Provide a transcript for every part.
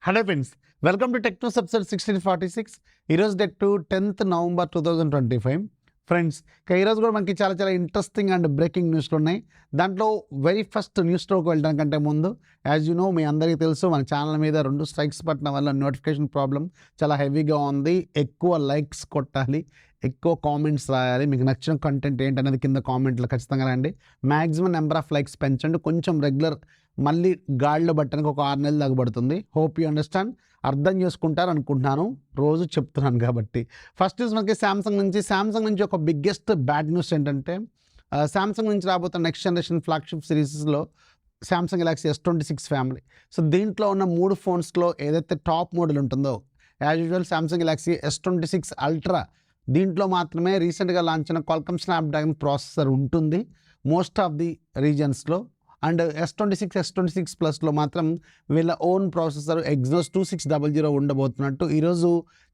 Hello friends, welcome to tech news episode 1646. ఈరోజు date 10th November 2025. Friends, ఈరోజు కూడా మనకి చాలా ఇంట్రెస్టింగ్ అండ్ బ్రేకింగ్ న్యూస్లు ఉన్నాయి. దాంట్లో వెరీ ఫస్ట్ న్యూస్ స్టోర్కి వెళ్ళడం కంటే ముందు, యాజ్ యూ నో, మీ అందరికీ తెలుసు, మన ఛానల్ మీద 2 స్ట్రైక్స్ పట్టడం వల్ల నోటిఫికేషన్ ప్రాబ్లం చాలా హెవీగా ఉంది. ఎక్కువ లైక్స్ కొట్టాలి, ఎక్కువ కామెంట్స్ రాయాలి. మీకు నచ్చిన కంటెంట్ ఏంటనేది కింద కామెంట్లో ఖచ్చితంగా రండి. మ్యాక్సిమం నెంబర్ ఆఫ్ లైక్స్ పెంచండి. కొంచెం రెగ్యులర్ మళ్ళీ గాడిలో పట్టడానికి ఒక 6 నెలలు దాగబడుతుంది. హోప్ యూ అండర్స్టాండ్, అర్థం చేసుకుంటారు అనుకుంటున్నాను, రోజు చెప్తున్నాను కాబట్టి. ఫస్ట్ న్యూస్ మనకి శాంసంగ్ నుంచి ఒక బిగ్గెస్ట్ బ్యాడ్ న్యూస్ ఏంటంటే, శాంసంగ్ నుంచి రాబోతున్న నెక్స్ట్ జనరేషన్ ఫ్లాగ్షిప్ సిరీస్లో Samsung Galaxy S26 family. So దీంట్లో ఉన్న 3 ఫోన్స్లో ఏదైతే టాప్ మోడల్ ఉంటుందో, as usual Samsung Galaxy S26 ultra, దీంట్లో మాత్రమే రీసెంట్గా లాంచ్ అయిన క్వాల్కమ్ స్నాప్డ్రాగన్ ప్రాసెసర్ ఉంటుంది మోస్ట్ ఆఫ్ ది రీజన్స్లో. అండ్ S26 ప్లస్లో మాత్రం వీళ్ళ ఓన్ ప్రాసెసర్ ఎగ్జోస్ 2600 ఉండబోతున్నట్టు ఈరోజు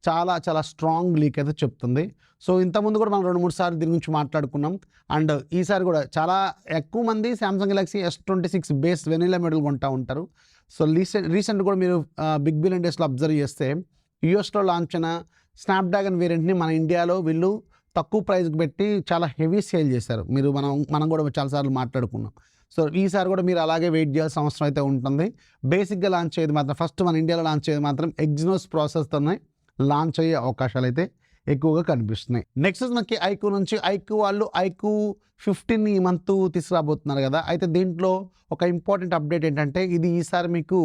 చాలా స్ట్రాంగ్ లీక్ అయితే చెప్తుంది. సో ఇంతకుముందు కూడా మనం 2-3 సార్లు దీని గురించి మాట్లాడుకున్నాం. అండ్ ఈసారి కూడా చాలా ఎక్కువ మంది Samsung Galaxy S26 base vanilla model కొంటూ ఉంటారు. సో రీసెంట్ కూడా మీరు బిగ్ బిలియన్ డేస్లో అబ్జర్వ్ చేస్తే, యూఎస్లో లాంచ్ అయిన స్నాప్డ్రాగన్ వేరియంట్ని మన ఇండియాలో వీళ్ళు తక్కువ ప్రైస్కి పెట్టి చాలా హెవీ సేల్ చేశారు. మనం కూడా చాలాసార్లు మాట్లాడుకున్నాం. సో ఈసారి కూడా మీరు అలాగే వెయిట్ చేయాల్సిన అవసరం అయితే ఉంటుంది. బేసిక్గా లాంచ్ అయ్యేది మాత్రం, ఫస్ట్ మన ఇండియాలో లాంచ్ అయ్యేది మాత్రం ఎగ్జినోస్ ప్రాసెస్తోనే లాంచ్ అయ్యే అవకాశాలు అయితే ఎక్కువగా కనిపిస్తున్నాయి. నెక్స్ట్ మనకి ఐక్యూ నుంచి, వాళ్ళు ఐక్యూ 15 ఈ మంత్ తీసుకురాబోతున్నారు కదా. అయితే దీంట్లో ఒక ఇంపార్టెంట్ అప్డేట్ ఏంటంటే, ఇది ఈసారి మీకు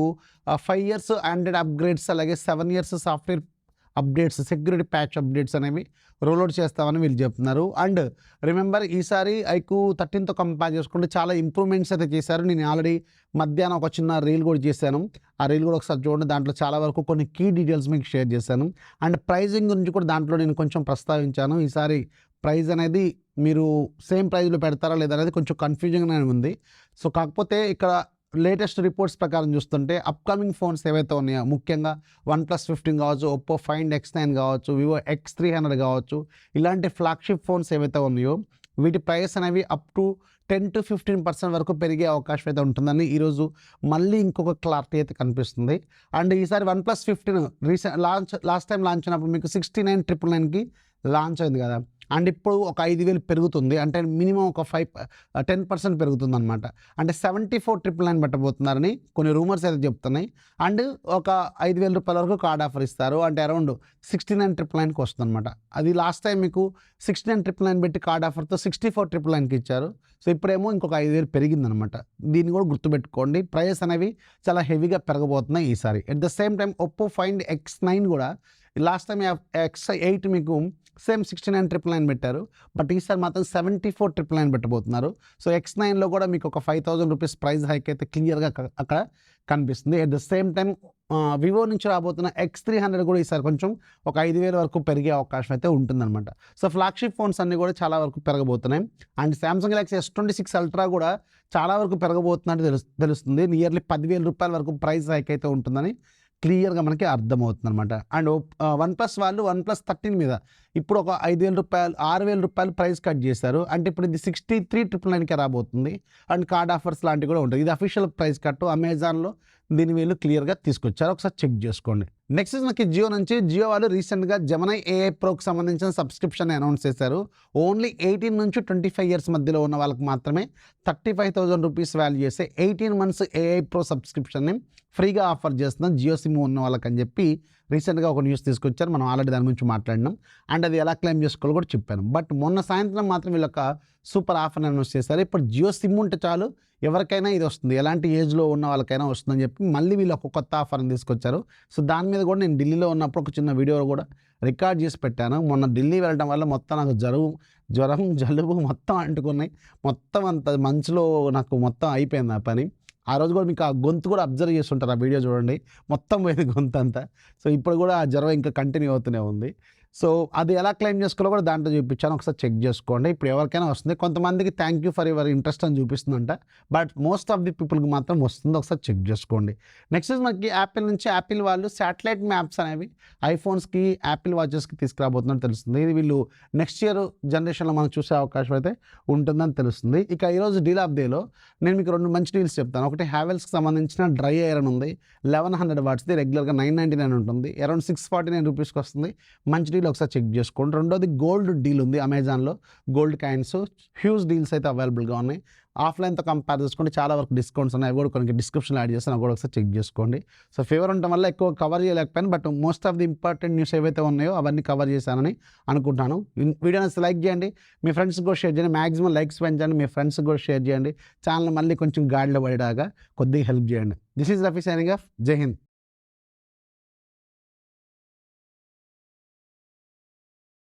5 years ఆండ్రాయిడ్ అప్గ్రేడ్స్, అలాగే 7 years software updates, security patch updates అనేవి రోల్అవుట్ చేస్తామని వీళ్ళు చెప్తున్నారు. అండ్ రిమెంబర్, ఈసారి ఐక్యూ 13తో కంపేర్ చేసుకుంటే చాలా ఇంప్రూవ్మెంట్స్ అయితే చేశారు. నేను ఆల్రెడీ మధ్యాహ్నం ఒక చిన్న రీల్ కూడా చేశాను. ఆ రీల్ కూడా ఒకసారి చూడండి. దాంట్లో చాలా వరకు కొన్ని కీ డీటెయిల్స్ మీకు షేర్ చేశాను. అండ్ ప్రైజింగ్ గురించి కూడా దాంట్లో నేను కొంచెం ప్రస్తావించాను. ఈసారి ప్రైస్ అనేది మీరు సేమ్ ప్రైస్లో పెడతారా లేదా అనేది కొంచెం కన్ఫ్యూజింగ్గానే ఉంది. సో కాకపోతే ఇక్కడ లేటెస్ట్ రిపోర్ట్స్ ప్రకారం చూస్తుంటే, అప్కమింగ్ ఫోన్స్ ఏవైతే ఉన్నాయో, ముఖ్యంగా OnePlus 15 కావచ్చు, ఒప్పో Find X9 కావచ్చు, వివో X300 కావచ్చు, ఇలాంటి ఫ్లాగ్షిప్ ఫోన్స్ ఏవైతే ఉన్నాయో వీటి ప్రైస్ అనేవి అప్ టు 10 to 15% వరకు పెరిగే అవకాశం అయితే ఉంటుందని ఈరోజు మళ్ళీ ఇంకొక క్లారిటీ అయితే కనిపిస్తుంది. అండ్ ఈసారి OnePlus 15 లాస్ట్ టైం లాంచ్ అయినప్పుడు మీకు 69,999కి లాంచ్ అయింది కదా. అండ్ ఇప్పుడు ఒక 5,000 పెరుగుతుంది, అంటే మినిమం ఒక 10% పెరుగుతుంది అనమాట. అంటే 74,999 పెట్టబోతున్నారని కొన్ని రూమర్స్ అయితే చెప్తున్నాయి. అండ్ ఒక 5,000 రూపాయల వరకు కార్డ్ ఆఫర్ ఇస్తారు, అంటే అరౌండ్ 69,999కి వస్తుంది అనమాట. అది లాస్ట్ టైం మీకు 69,999 పెట్టి కార్డ్ ఆఫర్తో 64,999కి ఇచ్చారు. సో ఇప్పుడేమో ఇంకొక 5,000 పెరిగిందనమాట. దీన్ని కూడా గుర్తుపెట్టుకోండి, ప్రైస్ అనేవి చాలా హెవీగా పెరగబోతున్నాయి ఈసారి. At the same time Oppo Find X9 కూడా లాస్ట్ టైం X8 మీకు సేమ్ 69,999 పెట్టారు, బట్ ఈసారి మాత్రం 74,999 పెట్టబోతున్నారు. సో X9లో కూడా మీకు ఒక 5,000 రూపీస్ ప్రైస్ హైక్ అయితే క్లియర్గా అక్కడ కనిపిస్తుంది. At the same time Vivo నుంచి రాబోతున్న X300 కూడా ఈసారి కొంచెం ఒక 5,000 వరకు పెరిగే అవకాశం అయితే ఉంటుందన్నమాట. సో ఫ్లాగ్షిప్ ఫోన్స్ అన్నీ కూడా చాలా వరకు పెరగబోతున్నాయి. And Samsung Galaxy S26 ultra కూడా చాలా వరకు పెరగబోతున్నట్టు తెలుస్తుంది. నియర్లీ 10,000 రూపాయల వరకు ప్రైస్ హైక్ అయితే ఉంటుందని క్లియర్గా మనకి అర్థమవుతుంది అనమాట. అండ్ OnePlus వాళ్ళు OnePlus 13 మీద ఇప్పుడు ఒక 5,000 రూపాయలు, 6,000 రూపాయలు ప్రైస్ కట్ చేశారు. అంటే ఇప్పుడు ఇది 63,999కే రాబోతుంది. అండ్ కార్డ్ ఆఫర్స్ లాంటివి కూడా ఉంటాయి. ఇది అఫీషియల్ ప్రైస్ కట్, అమెజాన్లో దీని వీళ్ళు క్లియర్గా తీసుకొచ్చారు, ఒకసారి చెక్ చేసుకోండి. నెక్స్ట్ మనకి జియో నుంచి, జియో వాళ్ళు రీసెంట్గా జెమినీ AI ప్రోకి సంబంధించిన సబ్స్క్రిప్షన్ అనౌన్స్ చేశారు. ఓన్లీ 18 నుంచి 25 years మధ్యలో ఉన్న వాళ్ళకి మాత్రమే 35,000 రూపీస్ వాల్యూ చేసే 18 months AI Pro సబ్స్క్రిప్షన్ని ఫ్రీగా ఆఫర్ చేస్తున్నాం జియో సిమ్ ఉన్న వాళ్ళకి అని చెప్పి రీసెంట్గా ఒక న్యూస్ తీసుకొచ్చారు. మనం ఆల్రెడీ దాని గురించి మాట్లాడినాం. అండ్ అది ఎలా క్లెయిమ్ చేసుకోవాలో కూడా చెప్పాను. బట్ మొన్న సాయంత్రం మాత్రం వీళ్ళొక సూపర్ ఆఫర్ అనౌన్స్ చేశారు. ఇప్పుడు జియో సిమ్ ఉంటే చాలు, ఎవరికైనా ఇది వస్తుంది, ఎలాంటి ఏజ్లో ఉన్న వాళ్ళకైనా వస్తుందని చెప్పి మళ్ళీ వీళ్ళు ఒక కొత్త ఆఫర్ని తీసుకొచ్చారు. సో దాని మీద కూడా నేను ఢిల్లీలో ఉన్నప్పుడు ఒక చిన్న వీడియో కూడా రికార్డ్ చేసి పెట్టాను. మొన్న ఢిల్లీ వెళ్ళడం వల్ల మొత్తం నాకు జ్వరం జలుబు మొత్తం అంటుకున్నాయి. మొత్తం అంత మంచులో నాకు మొత్తం అయిపోయింది ఆ పని. ఆ రోజు కూడా మీకు ఆ గొంతు కూడా అబ్జర్వ్ చేస్తుంటారు, ఆ వీడియో చూడండి, మొత్తం పోయింది గొంతు అంతా. సో ఇప్పుడు కూడా ఆ జ్వరం ఇంకా కంటిన్యూ అవుతూనే ఉంది. సో అది ఎలా క్లెయిమ్ చేసుకోవాలో కూడా దాంట్లో చూపించాను, ఒకసారి చెక్ చేసుకోండి. ఇప్పుడు ఎవరికైనా వస్తుంది, కొంతమందికి thank you for your interest అని చూపిస్తుందంట, బట్ మోస్ట్ ఆఫ్ ది పీపుల్కి మాత్రం వస్తుంది, ఒకసారి చెక్ చేసుకోండి. నెక్స్ట్ మనకి యాపిల్ నుంచి యాపిల్ వాళ్ళు శాటిలైట్ మ్యాప్స్ అనేవి ఐఫోన్స్కి యాపిల్ వాచెస్కి తీసుకురాబోతున్నట్టు తెలుస్తుంది. ఇది వీళ్ళు నెక్స్ట్ ఇయర్ జనరేషన్లో మనం చూసే అవకాశం అయితే ఉంటుందని తెలుస్తుంది. ఇక ఈరోజు డీల్ ఆఫ్ డేలో నేను మీకు 2 మంచి డీల్స్ చెప్తాను. ఒకటి హ్యావెల్స్కి సంబంధించిన డ్రై ఐరన్ ఉంది, 1100 వాట్స్ది, రెగ్యులర్గా 999 ఉంటుంది, అరౌండ్ 649 రూపీస్కి వస్తుంది. మంచి డీల్ ఒకసారి చెక్ చేసుకోండి. రెండోది గోల్డ్ డీల్ ఉంది అమెజాన్లో, గోల్డ్ కాయిన్స్ హ్యూజ్ డీల్స్ అయితే అవైలబుల్గా ఉన్నాయి. ఆఫ్లైన్తో కంపేర్ చేసుకుంటే చాలా వరకు డిస్కౌంట్స్ ఉన్నాయి, అవి కూడా కొన్ని డిస్క్రిప్షన్లో యాడ్ చేస్తాను, అవి కూడా ఒకసారి చెక్ చేసుకోండి. సో ఫేవర్ ఉండటం వల్ల ఎక్కువ కవర్ చేయలేకపోయాను, but most of the important news ఏవైతే ఉన్నాయో అవన్నీ కవర్ చేశానని అనుకుంటున్నాను. వీడియో నచ్చితే లైక్ చేయండి, మీ ఫ్రెండ్స్కి కూడా షేర్ చేయండి, మ్యాక్సిమం లైక్స్ పెంచండి, మీ ఫ్రెండ్స్కి కూడా షేర్ చేయండి, ఛానల్ మళ్ళీ కొంచెం గాడిలో పడేలాగా కొద్దిగా హెల్ప్ చేయండి. This is Rafi signing off. జై హింద్.